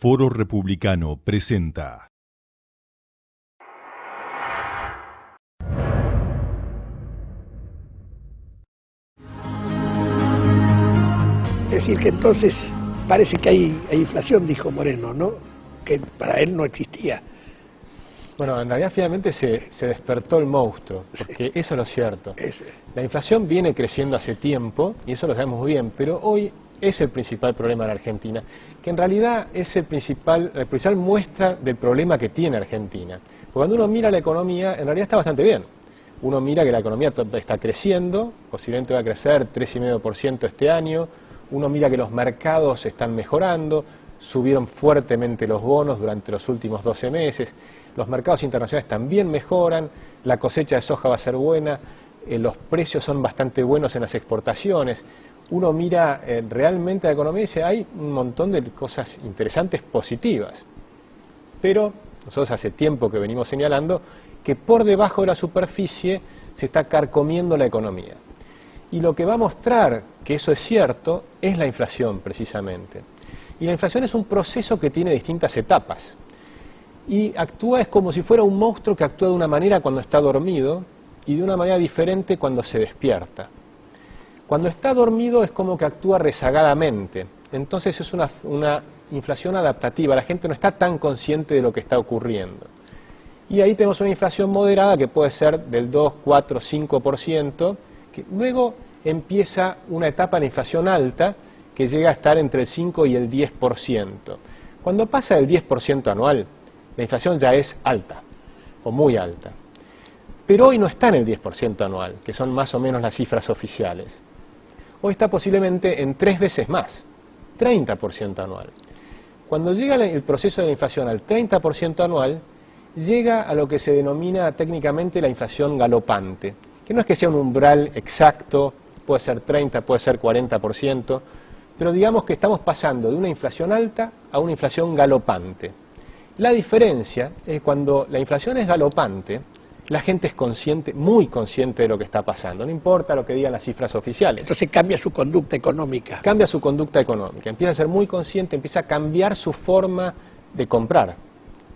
Foro Republicano presenta. Es decir, que entonces parece que hay inflación, dijo Moreno, ¿no? Que para él no existía. Bueno, en realidad finalmente se despertó el monstruo, porque eso es lo cierto. La inflación viene creciendo hace tiempo, y eso lo sabemos muy bien, pero hoy es el principal problema de Argentina, que en realidad es la principal muestra del problema que tiene Argentina. Porque cuando uno mira la economía, en realidad está bastante bien. Uno mira que la economía está creciendo, posiblemente va a crecer 3,5% este año. Uno mira que los mercados están mejorando, subieron fuertemente los bonos durante los últimos 12 meses. Los mercados internacionales también mejoran, la cosecha de soja va a ser buena, los precios son bastante buenos en las exportaciones. Uno mira realmente la economía y dice, hay un montón de cosas interesantes, positivas. Pero nosotros hace tiempo que venimos señalando que por debajo de la superficie se está carcomiendo la economía. Y lo que va a mostrar que eso es cierto es la inflación, precisamente. Y la inflación es un proceso que tiene distintas etapas. Y es como si fuera un monstruo que actúa de una manera cuando está dormido y de una manera diferente cuando se despierta. Cuando está dormido es como que actúa rezagadamente. Entonces es una inflación adaptativa. La gente no está tan consciente de lo que está ocurriendo. Y ahí tenemos una inflación moderada que puede ser del 2, 4, 5%, que luego empieza una etapa de inflación alta que llega a estar entre el 5 y el 10%. Cuando pasa el 10% anual, la inflación ya es alta, o muy alta. Pero hoy no está en el 10% anual, que son más o menos las cifras oficiales. Hoy está posiblemente en 3 veces más, 30% anual. Cuando llega el proceso de la inflación al 30% anual, llega a lo que se denomina técnicamente la inflación galopante, que no es que sea un umbral exacto, puede ser 30, puede ser 40%, pero digamos que estamos pasando de una inflación alta a una inflación galopante. La diferencia es cuando la inflación es galopante, la gente es consciente, muy consciente de lo que está pasando, no importa lo que digan las cifras oficiales. Entonces cambia su conducta económica. Cambia su conducta económica, empieza a ser muy consciente, empieza a cambiar su forma de comprar.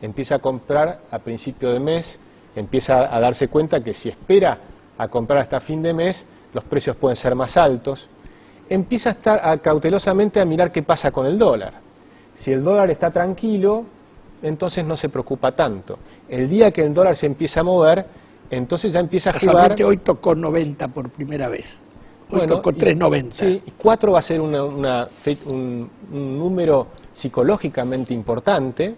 Empieza a comprar a principio de mes, empieza a darse cuenta que si espera a comprar hasta fin de mes, los precios pueden ser más altos. Empieza a estar cautelosamente a mirar qué pasa con el dólar. Si el dólar está tranquilo, entonces no se preocupa tanto. El día que el dólar se empieza a mover, entonces ya empieza a jugar... Casualmente hoy tocó 90 por primera vez. Hoy tocó 3,90. Sí, y 4 va a ser un número psicológicamente importante.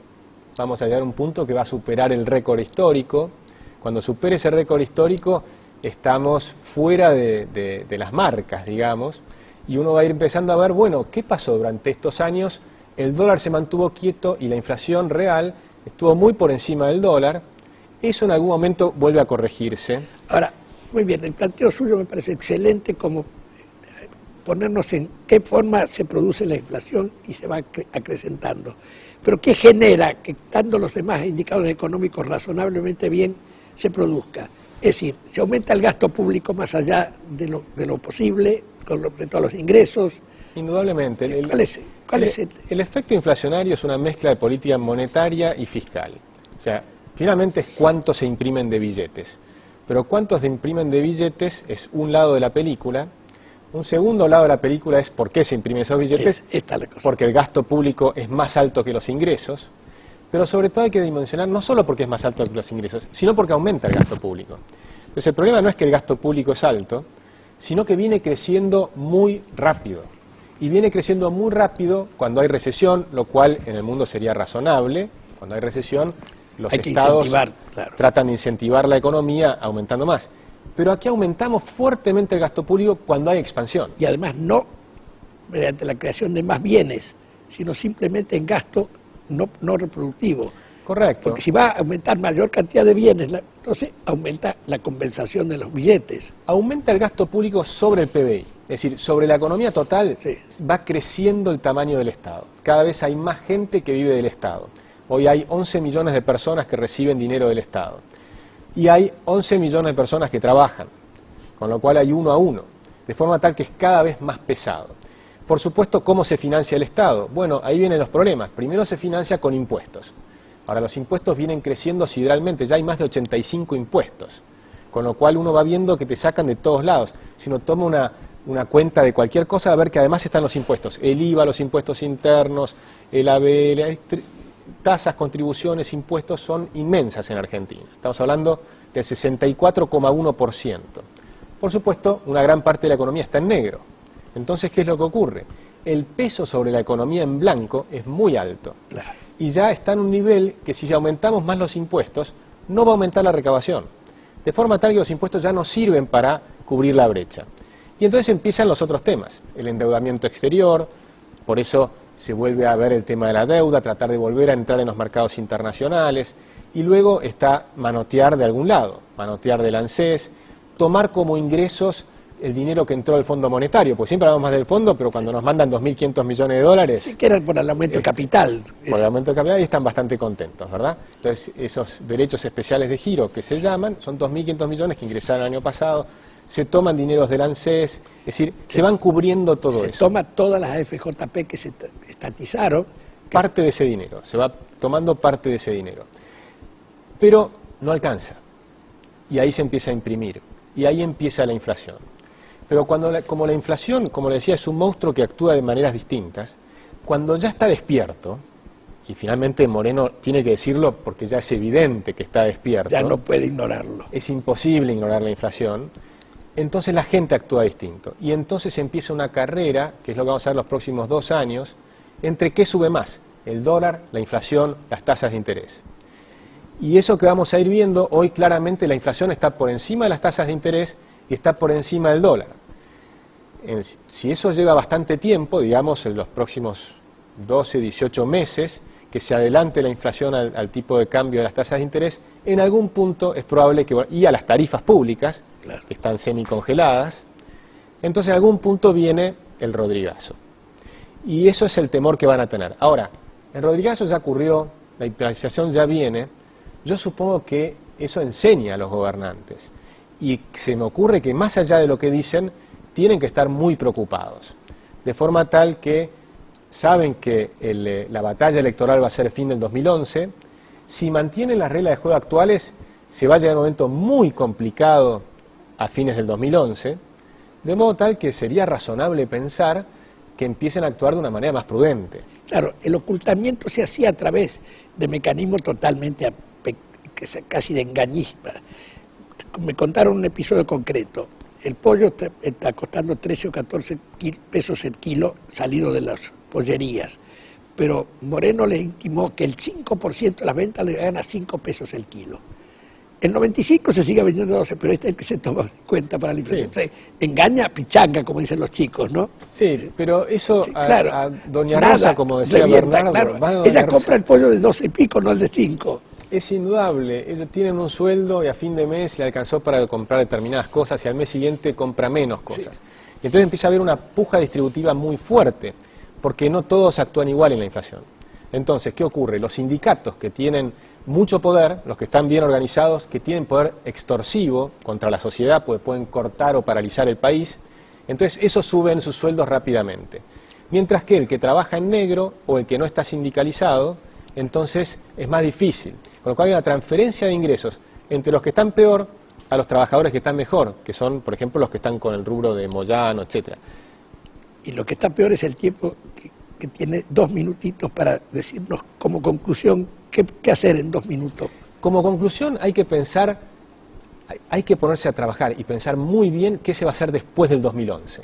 Vamos a llegar a un punto que va a superar el récord histórico. Cuando supere ese récord histórico, estamos fuera de las marcas, digamos, y uno va a ir empezando a ver, bueno, ¿qué pasó durante estos años? El dólar se mantuvo quieto y la inflación real estuvo muy por encima del dólar. Eso en algún momento vuelve a corregirse. Ahora, muy bien, el planteo suyo me parece excelente, como ponernos en qué forma se produce la inflación y se va acrecentando. Pero ¿qué genera que, dando los demás indicadores económicos razonablemente bien, se produzca? Es decir, se aumenta el gasto público más allá de lo posible con respecto a los ingresos. Indudablemente. El efecto inflacionario es una mezcla de política monetaria y fiscal. O sea, finalmente es cuánto se imprimen de billetes. Pero cuánto se imprimen de billetes es un lado de la película. Un segundo lado de la película es por qué se imprimen esos billetes. Porque el gasto público es más alto que los ingresos. Pero sobre todo hay que dimensionar no solo porque es más alto que los ingresos, sino porque aumenta el gasto público. Entonces el problema no es que el gasto público es alto, sino que viene creciendo muy rápido. Y viene creciendo muy rápido cuando hay recesión, lo cual en el mundo sería razonable. Cuando hay recesión, los estados tratan de incentivar la economía aumentando más. Pero aquí aumentamos fuertemente el gasto público cuando hay expansión. Y además no mediante la creación de más bienes, sino simplemente en gasto no reproductivo. Correcto. Porque si va a aumentar mayor cantidad de bienes, entonces aumenta la compensación de los billetes. Aumenta el gasto público sobre el PBI. Es decir, sobre la economía total va creciendo el tamaño del Estado. Cada vez hay más gente que vive del Estado. Hoy hay 11 millones de personas que reciben dinero del Estado. Y hay 11 millones de personas que trabajan, con lo cual hay 1 a 1, de forma tal que es cada vez más pesado. Por supuesto, ¿cómo se financia el Estado? Bueno, ahí vienen los problemas. Primero se financia con impuestos. Ahora, los impuestos vienen creciendo sideralmente, ya hay más de 85 impuestos, con lo cual uno va viendo que te sacan de todos lados. Si uno toma una cuenta de cualquier cosa, va a ver que además están los impuestos. El IVA, los impuestos internos, el ABL, tasas, contribuciones, impuestos son inmensas en Argentina. Estamos hablando del 64,1%. Por supuesto, una gran parte de la economía está en negro. Entonces, ¿qué es lo que ocurre? El peso sobre la economía en blanco es muy alto. Claro. Y ya está en un nivel que si aumentamos más los impuestos, no va a aumentar la recaudación. De forma tal que los impuestos ya no sirven para cubrir la brecha. Y entonces empiezan los otros temas. El endeudamiento exterior, por eso se vuelve a ver el tema de la deuda, tratar de volver a entrar en los mercados internacionales. Y luego está manotear de algún lado, manotear del ANSES, tomar como ingresos el dinero que entró del Fondo Monetario, pues siempre hablamos más del fondo, pero cuando nos mandan 2.500 millones de dólares... Sí, que era por el aumento de capital. Por el aumento de capital y están bastante contentos, ¿verdad? Entonces, esos derechos especiales de giro que se llaman, son 2.500 millones que ingresaron el año pasado, se toman dineros del ANSES, es decir, se van cubriendo todo eso. Se toma todas las AFJP que se estatizaron. Parte de ese dinero, se va tomando parte de ese dinero. Pero no alcanza. Y ahí se empieza a imprimir. Y ahí empieza la inflación. Pero como la inflación, como le decía, es un monstruo que actúa de maneras distintas, cuando ya está despierto, y finalmente Moreno tiene que decirlo porque ya es evidente que está despierto. Ya no puede ignorarlo. Es imposible ignorar la inflación. Entonces la gente actúa distinto. Y entonces empieza una carrera, que es lo que vamos a ver los próximos 2 años, entre qué sube más, el dólar, la inflación, las tasas de interés. Y eso que vamos a ir viendo, hoy claramente la inflación está por encima de las tasas de interés y está por encima del dólar. Si eso lleva bastante tiempo, digamos en los próximos 12, 18 meses, que se adelante la inflación al tipo de cambio de las tasas de interés, en algún punto es probable que, y a las tarifas públicas, claro, que están semicongeladas, entonces en algún punto viene el Rodrigazo. Y eso es el temor que van a tener. Ahora, el Rodrigazo ya ocurrió, la inflación ya viene, yo supongo que eso enseña a los gobernantes. Y se me ocurre que más allá de lo que dicen, tienen que estar muy preocupados. De forma tal que saben que la batalla electoral va a ser el fin del 2011. Si mantienen las reglas de juego actuales, se va a llegar a un momento muy complicado a fines del 2011, de modo tal que sería razonable pensar que empiecen a actuar de una manera más prudente. Claro, el ocultamiento se hacía a través de mecanismos totalmente casi de engañismo. Me contaron un episodio concreto. El pollo está costando 13 o 14 pesos el kilo salido de las pollerías, pero Moreno le intimó que el 5% de las ventas le gana 5 pesos el kilo. El 95 se sigue vendiendo 12, pero este es el que se toma en cuenta para la inflación. Sí. Engaña pichanga, como dicen los chicos, ¿no? Sí, pero eso sí, claro, a doña Rosa, como decía revienta, Bernardo... Claro. Ella compra el pollo de 12 y pico, no el de 5. Es indudable, ellos tienen un sueldo y a fin de mes le alcanzó para comprar determinadas cosas y al mes siguiente compra menos cosas. Sí. Y entonces empieza a haber una puja distributiva muy fuerte, porque no todos actúan igual en la inflación. Entonces, ¿qué ocurre? Los sindicatos que tienen mucho poder, los que están bien organizados, que tienen poder extorsivo contra la sociedad, pues pueden cortar o paralizar el país, entonces esos suben sus sueldos rápidamente. Mientras que el que trabaja en negro o el que no está sindicalizado, entonces es más difícil. Con lo cual hay una transferencia de ingresos entre los que están peor a los trabajadores que están mejor, que son, por ejemplo, los que están con el rubro de Moyano, etcétera. Y lo que está peor es el tiempo que tiene 2 minutitos para decirnos como conclusión qué hacer en 2 minutos. Como conclusión hay que pensar, hay que ponerse a trabajar y pensar muy bien qué se va a hacer después del 2011.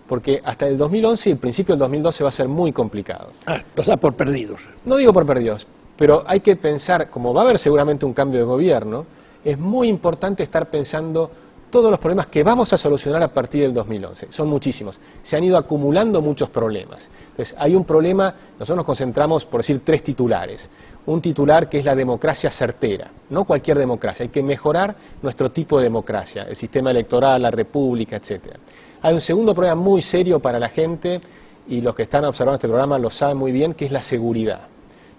Porque hasta el 2011 y el principio del 2012 va a ser muy complicado. Los da por perdidos. No digo por perdidos, pero hay que pensar, como va a haber seguramente un cambio de gobierno, es muy importante estar pensando todos los problemas que vamos a solucionar a partir del 2011. Son muchísimos. Se han ido acumulando muchos problemas. Entonces, hay un problema, nosotros nos concentramos, por decir, 3 titulares. Un titular que es la democracia certera, no cualquier democracia. Hay que mejorar nuestro tipo de democracia, el sistema electoral, la república, etcétera. Hay un segundo problema muy serio para la gente, y los que están observando este programa lo saben muy bien, que es la seguridad.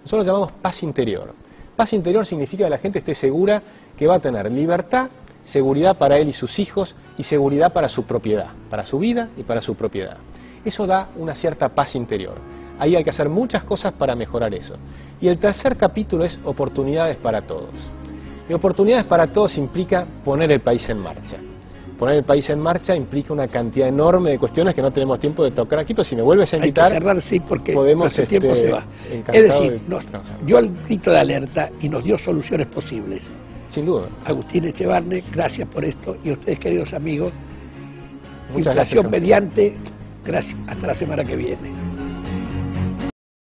Nosotros lo llamamos paz interior. Paz interior significa que la gente esté segura que va a tener libertad, seguridad para él y sus hijos, y seguridad para su propiedad, para su vida y para su propiedad. Eso da una cierta paz interior. Ahí hay que hacer muchas cosas para mejorar eso. Y el tercer capítulo es oportunidades para todos. Y oportunidades para todos implica poner el país en marcha. Poner el país en marcha implica una cantidad enorme de cuestiones que no tenemos tiempo de tocar aquí, pero si me vuelves a invitar, hay que cerrar, sí, porque podemos, nuestro tiempo se va. Es decir, nos dio el grito de alerta y nos dio soluciones posibles. Sin duda. Agustín Echevarne, gracias por esto. Y a ustedes, queridos amigos, Muchas inflación gracias. mediante, gracias. Hasta la semana que viene.